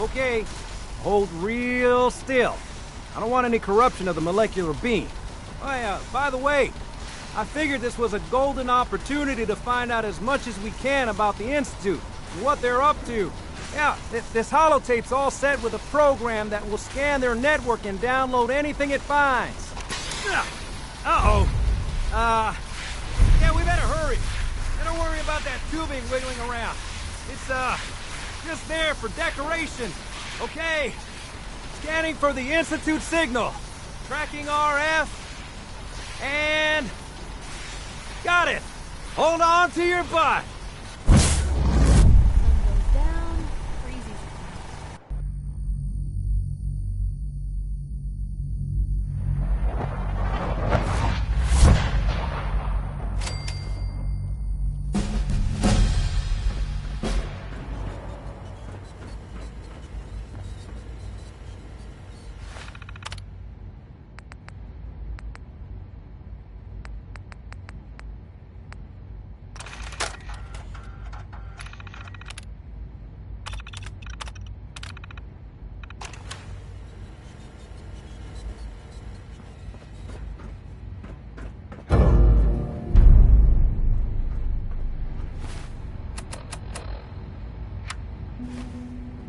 Okay, hold real still. I don't want any corruption of the molecular beam. Oh, by the way, I figured this was a golden opportunity to find out as much as we can about the Institute and what they're up to. Yeah, this holotape's all set with a program that will scan their network and download anything it finds. Uh-oh. Yeah, we better hurry. And don't worry about that tubing wiggling around. It's, just there for decoration. Okay. Scanning for the Institute signal. Tracking RF. And... got it! Hold on to your butt!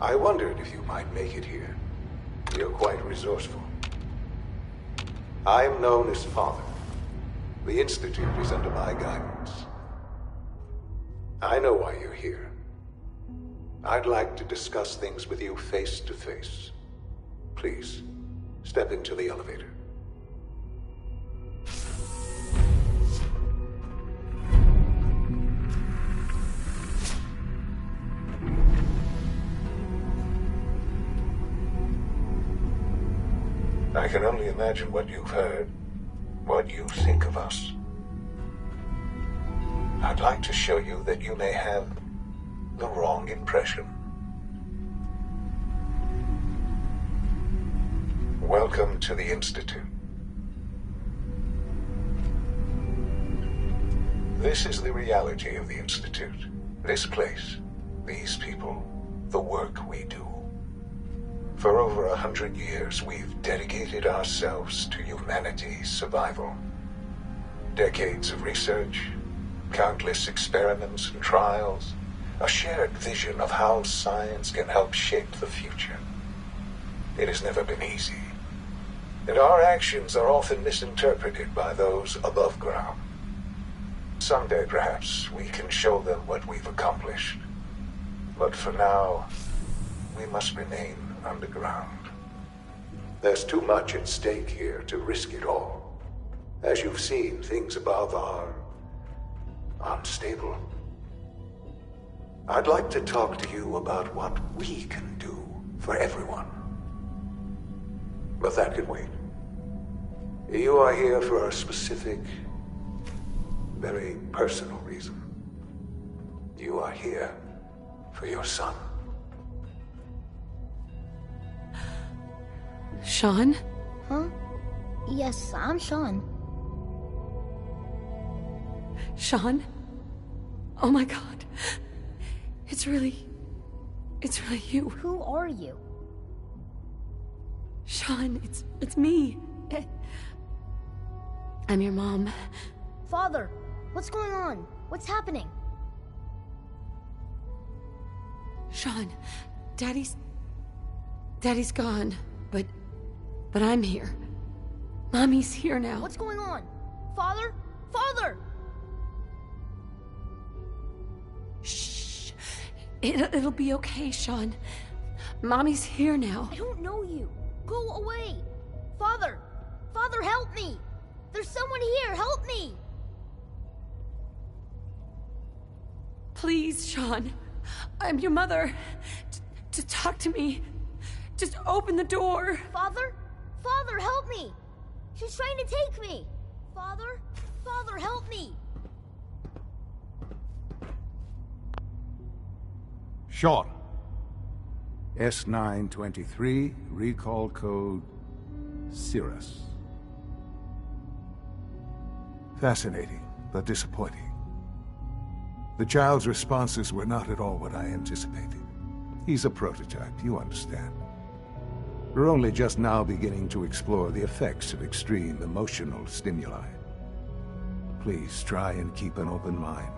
I wondered if you might make it here. You're quite resourceful. I'm known as Father. The Institute is under my guidance. I know why you're here. I'd like to discuss things with you face to face. Please, step into the elevator. I can only imagine what you've heard, what you think of us. I'd like to show you that you may have the wrong impression. Welcome to the Institute. This is the reality of the Institute. This place, these people, the work we do. For over 100 years, we've dedicated ourselves to humanity's survival. Decades of research, countless experiments and trials, a shared vision of how science can help shape the future. It has never been easy, and our actions are often misinterpreted by those above ground. Someday, perhaps, we can show them what we've accomplished. But for now, we must remain underground. There's too much at stake here to risk it all. As you've seen, things above are unstable. I'd like to talk to you about what we can do for everyone. But that can wait. You are here for a specific, very personal reason. You are here for your son. Sean? Huh? Yes, I'm Sean. Sean? Oh my god. It's really you. Who are you? Sean, it's me. I'm your mom. Father, what's going on? What's happening? Sean, Daddy's gone, but I'm here. Mommy's here now. What's going on? Father? Father! Shh. It'll be okay, Sean. Mommy's here now. I don't know you. Go away. Father! Father, help me! There's someone here, help me! Please, Sean. I'm your mother. To talk to me. Just open the door. Father? Father, help me! She's trying to take me! Father? Father, help me! Sean. S923, recall code Cirrus. Fascinating, but disappointing. The child's responses were not at all what I anticipated. He's a prototype, you understand. We're only just now beginning to explore the effects of extreme emotional stimuli. Please try and keep an open mind.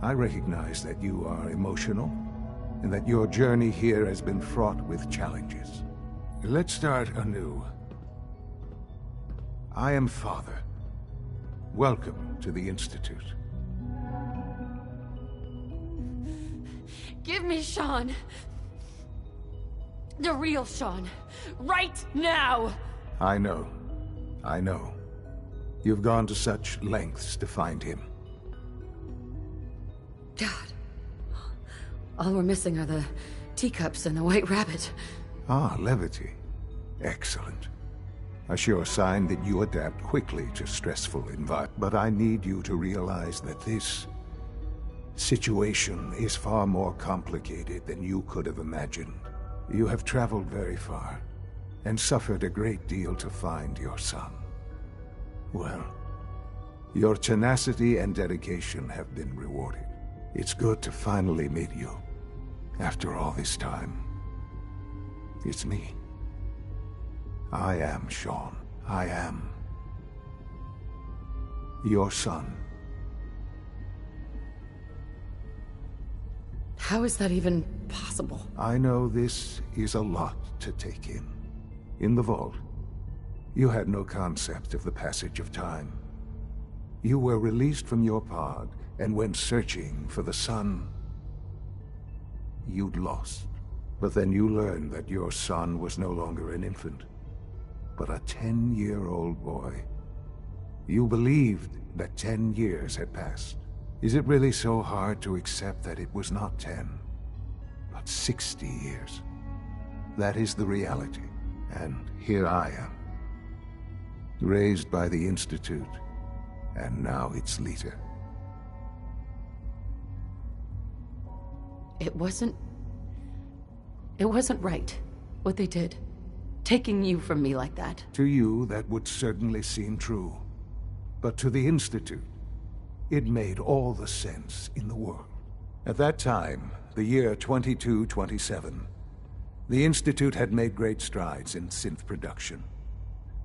I recognize that you are emotional, and that your journey here has been fraught with challenges. Let's start anew. I am Father. Welcome to the Institute. Give me Sean. The real Sean. Right now! I know. I know. You've gone to such lengths to find him. God. All we're missing are the teacups and the white rabbit. Ah, levity. Excellent. A sure sign that you adapt quickly to stressful environments. But I need you to realize that this situation is far more complicated than you could have imagined. You have traveled very far, and suffered a great deal to find your son. Well, your tenacity and dedication have been rewarded. It's good to finally meet you, after all this time. It's me. I am Sean. I am your son. How is that even possible? I know this is a lot to take in. In the vault, you had no concept of the passage of time. You were released from your pod and went searching for the son you'd lost. But then you learned that your son was no longer an infant, but a 10-year-old boy. You believed that 10 years had passed. Is it really so hard to accept that it was not 10, but 60 years? That is the reality, and here I am, raised by the Institute, and now its leader. It wasn't right, what they did. Taking you from me like that. To you, that would certainly seem true. But to the Institute, it made all the sense in the world. At that time, the year 2227, the Institute had made great strides in synth production.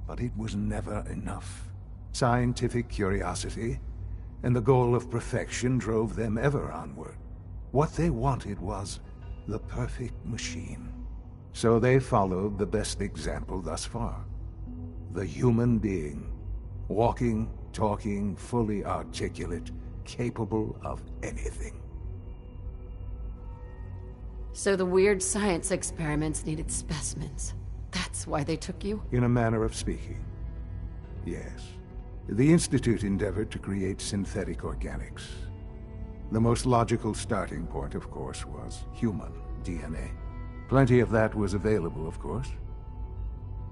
But it was never enough. Scientific curiosity and the goal of perfection drove them ever onward. What they wanted was the perfect machine. So they followed the best example thus far. The human being. Walking, talking, fully articulate, capable of anything. So the weird science experiments needed specimens. That's why they took you? In a manner of speaking, yes. The Institute endeavored to create synthetic organics. The most logical starting point, of course, was human DNA. Plenty of that was available, of course.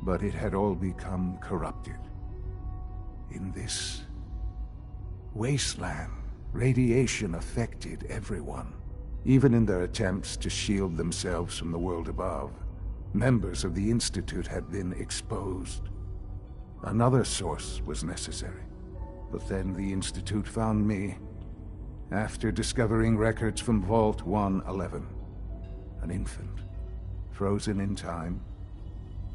But it had all become corrupted. In this wasteland, radiation affected everyone. Even in their attempts to shield themselves from the world above, members of the Institute had been exposed. Another source was necessary. But then the Institute found me, after discovering records from Vault 111. An infant, frozen in time,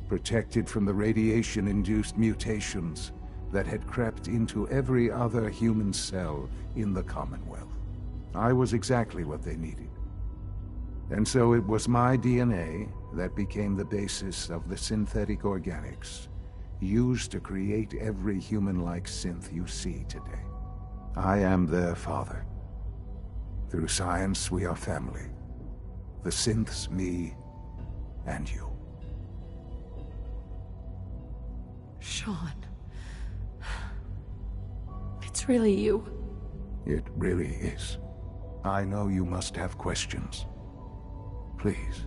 protected from the radiation-induced mutations that had crept into every other human cell in the Commonwealth. I was exactly what they needed. And so it was my DNA that became the basis of the synthetic organics used to create every human-like synth you see today. I am their father. Through science, we are family. The synths, me, and you. Sean. It's really you. It really is. I know you must have questions. Please.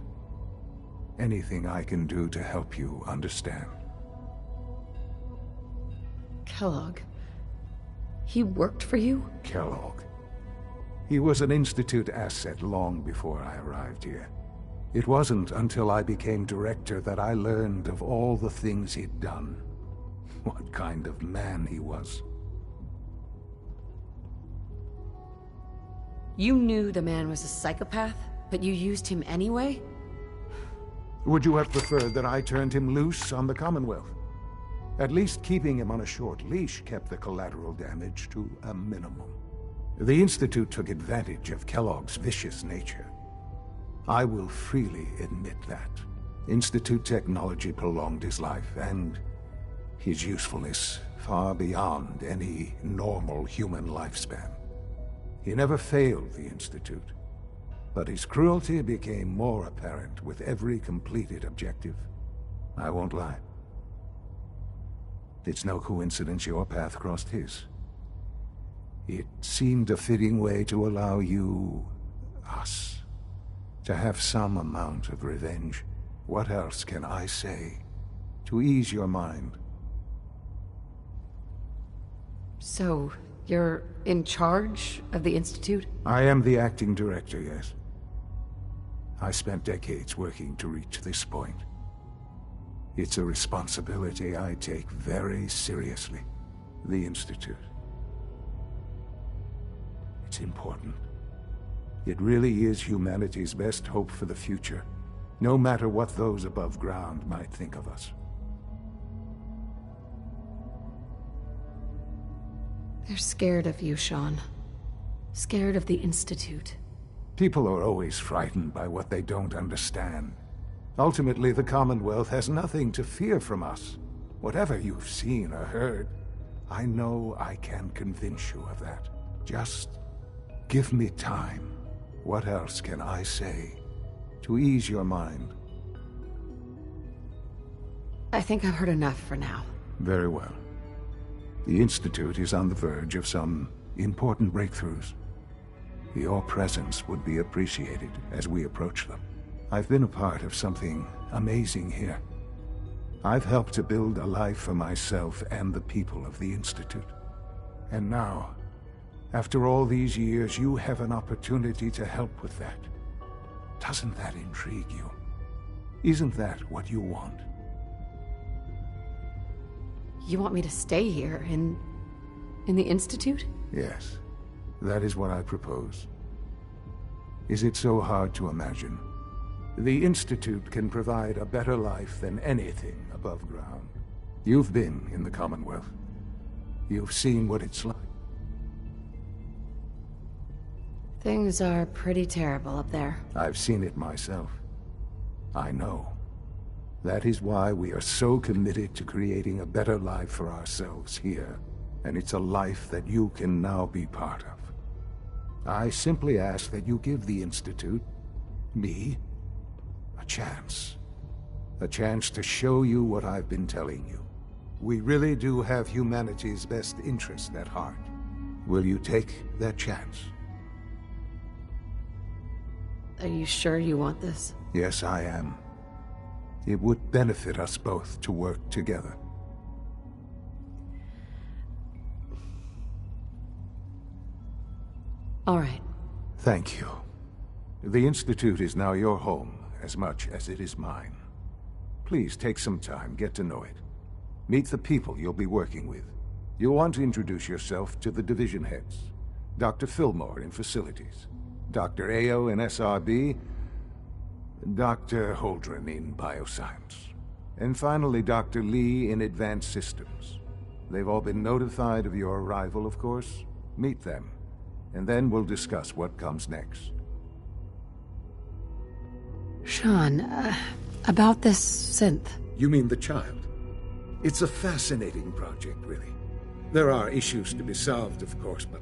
Anything I can do to help you understand. Kellogg. He worked for you? Kellogg. He was an Institute asset long before I arrived here. It wasn't until I became director that I learned of all the things he'd done. What kind of man he was. You knew the man was a psychopath But you used him anyway? Would you have preferred that I turned him loose on the Commonwealth? At least keeping him on a short leash kept the collateral damage to a minimum. The Institute took advantage of Kellogg's vicious nature. I will freely admit that. Institute technology prolonged his life, and his usefulness far beyond any normal human lifespan. He never failed the Institute, but his cruelty became more apparent with every completed objective. I won't lie. It's no coincidence your path crossed his. It seemed a fitting way to allow you, us, to have some amount of revenge. What else can I say to ease your mind? So, you're in charge of the Institute? I am the acting director, yes. I spent decades working to reach this point. It's a responsibility I take very seriously. The Institute. It's important. It really is humanity's best hope for the future, no matter what those above ground might think of us. They're scared of you, Sean. Scared of the Institute. People are always frightened by what they don't understand. Ultimately, the Commonwealth has nothing to fear from us. Whatever you've seen or heard, I know I can convince you of that. Just give me time. What else can I say to ease your mind? I think I've heard enough for now. Very well. The Institute is on the verge of some important breakthroughs. Your presence would be appreciated as we approach them. I've been a part of something amazing here. I've helped to build a life for myself and the people of the Institute. And now, after all these years, you have an opportunity to help with that. Doesn't that intrigue you? Isn't that what you want? You want me to stay here, in the Institute? Yes, that is what I propose. Is it so hard to imagine? The Institute can provide a better life than anything above ground. You've been in the Commonwealth. You've seen what it's like. Things are pretty terrible up there. I've seen it myself. I know. That is why we are so committed to creating a better life for ourselves here. And it's a life that you can now be part of. I simply ask that you give the Institute, me, a chance. A chance to show you what I've been telling you. We really do have humanity's best interest at heart. Will you take that chance? Are you sure you want this? Yes, I am. It would benefit us both to work together. All right. Thank you. The Institute is now your home, as much as it is mine. Please take some time, get to know it. Meet the people you'll be working with. You'll want to introduce yourself to the division heads. Dr. Fillmore in Facilities, Dr. Ayo in SRB, Dr. Holdren in Bioscience, and finally Dr. Lee in Advanced Systems. They've all been notified of your arrival, of course. Meet them, and then we'll discuss what comes next. Sean, about this synth. You mean the child? It's a fascinating project, really. There are issues to be solved, of course, but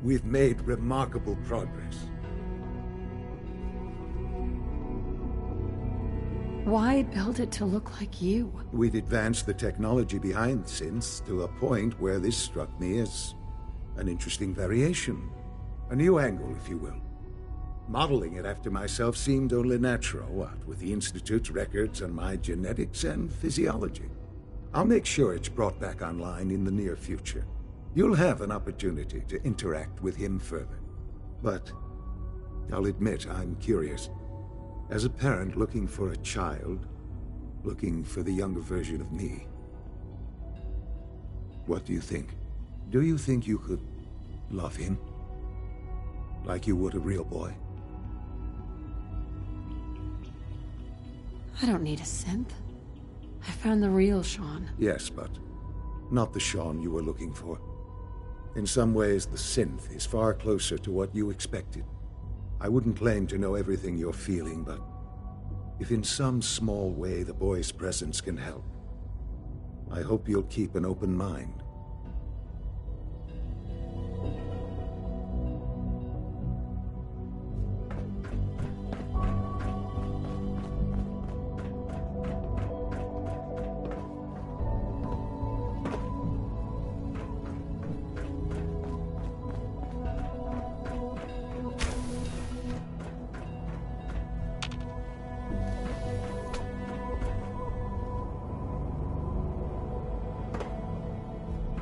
we've made remarkable progress. Why build it to look like you? We'd advanced the technology behind synths to a point where this struck me as an interesting variation. A new angle, if you will. Modeling it after myself seemed only natural, what with the Institute's records on my genetics and physiology. I'll make sure it's brought back online in the near future. You'll have an opportunity to interact with him further. But I'll admit I'm curious. As a parent looking for a child, looking for the younger version of me, what do you think? Do you think you could love him? Like you would a real boy? I don't need a synth. I found the real Sean. Yes, but not the Sean you were looking for. In some ways, the synth is far closer to what you expected. I wouldn't claim to know everything you're feeling, but if in some small way the boy's presence can help, I hope you'll keep an open mind.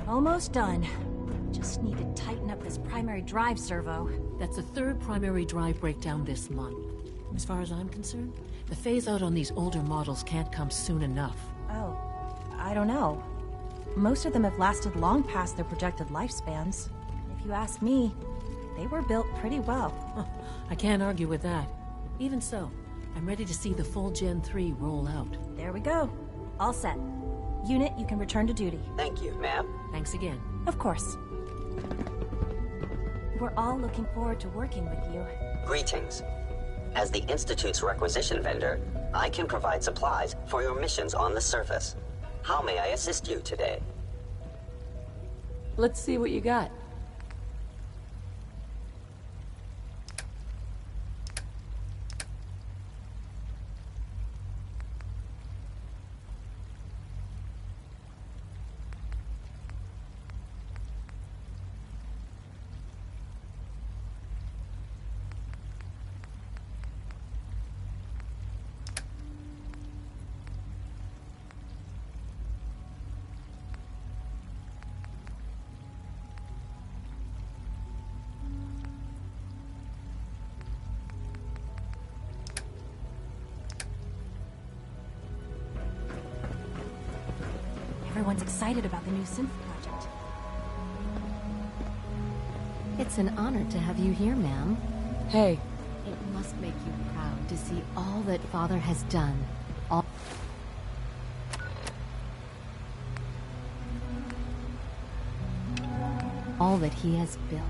Almost done. Just need to tighten up this primary drive servo. That's the third primary drive breakdown this month. As far as I'm concerned, the phase-out on these older models can't come soon enough. Oh, I don't know. Most of them have lasted long past their projected lifespans. If you ask me, they were built pretty well. I can't argue with that. Even so, I'm ready to see the full Gen 3 roll out. There we go. All set. Unit, you can return to duty. Thank you, ma'am. Thanks again. Of course. We're all looking forward to working with you. Greetings. As the Institute's requisition vendor, I can provide supplies for your missions on the surface. How may I assist you today? Let's see what you got. Everyone's excited about the new synth project. It's an honor to have you here, ma'am. Hey. It must make you proud to see all that Father has done. All that he has built.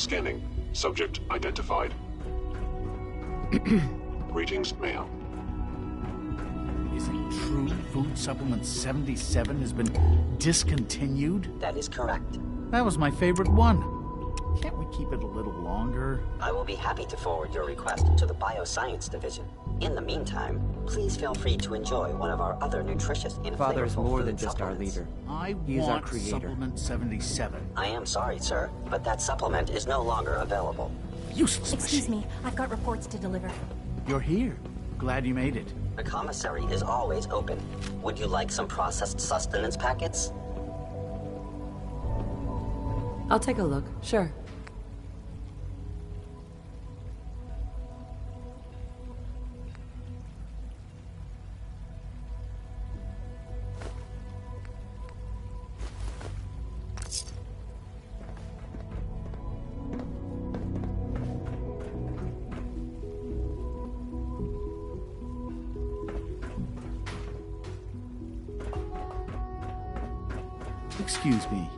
Scanning. Subject identified. Greetings, ma'am. Is it true food supplement 77 has been discontinued? That is correct. That was my favorite one. Can't we keep it a little longer? I will be happy to forward your request to the Bioscience Division. In the meantime, please feel free to enjoy one of our other nutritious and Father is flavorful more food than just our supplements. leader. He is our want creator. supplement 77. I am sorry, sir, but that supplement is no longer available. Useless Excuse machine. me, I've got reports to deliver. You're here. Glad you made it. The commissary is always open. Would you like some processed sustenance packets? I'll take a look, sure. Excuse me.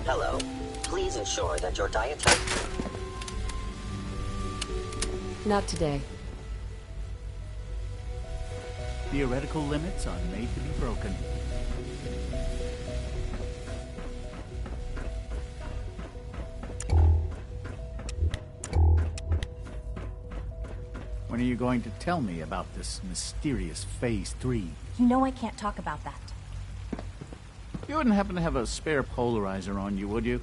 Hello. Please ensure that your dietary... Not today. Theoretical limits are made to be broken. When are you going to tell me about this mysterious Phase 3? You know I can't talk about that. You wouldn't happen to have a spare polarizer on you, would you?